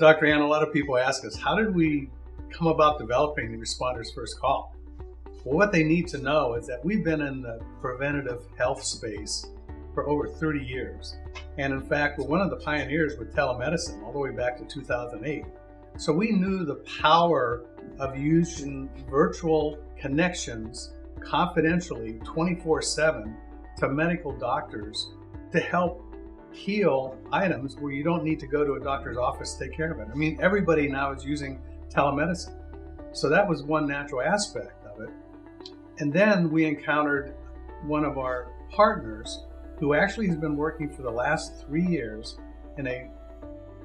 Dr. Ann, a lot of people ask us, how did we come about developing the Responders First Call? Well, what they need to know is that we've been in the preventative health space for over 30 years. And in fact, we're one of the pioneers with telemedicine all the way back to 2008. So we knew the power of using virtual connections confidentially 24/7 to medical doctors to help heal items where you don't need to go to a doctor's office to take care of it. I mean, everybody now is using telemedicine. So that was one natural aspect of it. And then we encountered one of our partners who actually has been working for the last 3 years in a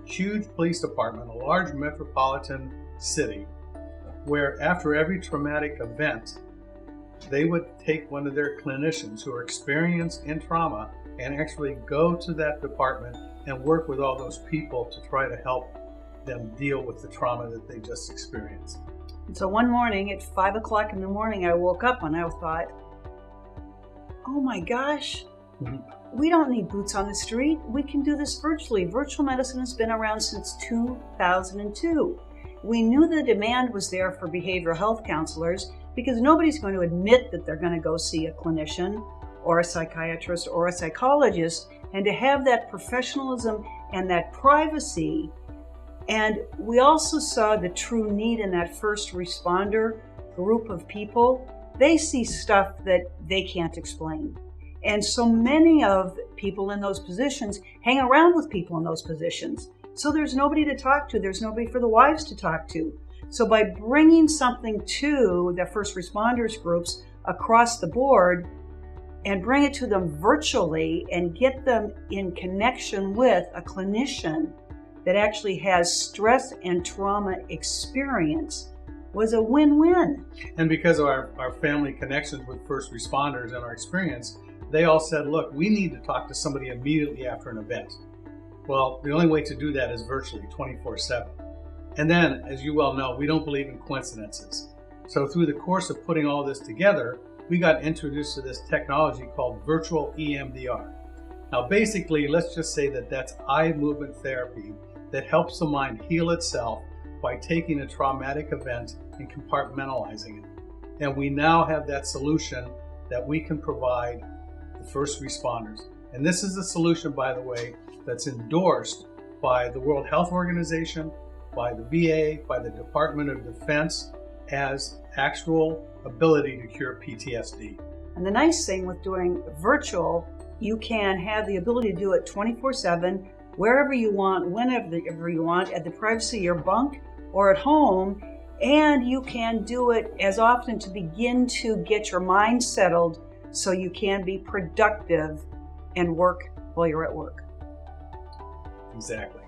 huge police department, a large metropolitan city, where after every traumatic event, they would take one of their clinicians who are experienced in trauma and actually go to that department and work with all those people to try to help them deal with the trauma that they just experienced. And so one morning at 5 o'clock in the morning, I woke up and I thought, oh my gosh, we don't need boots on the street. We can do this virtually. Virtual medicine has been around since 2002. We knew the demand was there for behavioral health counselors because nobody's going to admit that they're going to go see a clinician or a psychiatrist or a psychologist, and to have that professionalism and that privacy. And we also saw the true need in that first responder group of people. They see stuff that they can't explain. And so many of people in those positions hang around with people in those positions. So there's nobody to talk to. There's nobody for the wives to talk to. So by bringing something to the first responders groups across the board and bring it to them virtually and get them in connection with a clinician that actually has stress and trauma experience was a win-win. And because of our family connections with first responders and our experience, they all said, look, we need to talk to somebody immediately after an event. Well, the only way to do that is virtually 24/7. And then, as you well know, we don't believe in coincidences. So through the course of putting all this together, we got introduced to this technology called virtual EMDR. Now, basically, let's just say that that's eye movement therapy that helps the mind heal itself by taking a traumatic event and compartmentalizing it. And we now have that solution that we can provide the first responders. And this is a solution, by the way, that's endorsed by the World Health Organization, by the VA, by the Department of Defense as actual ability to cure PTSD. And the nice thing with doing virtual, you can have the ability to do it 24/7, wherever you want, whenever you want, at the privacy of your bunk or at home. And you can do it as often to begin to get your mind settled so you can be productive and work while you're at work. Exactly.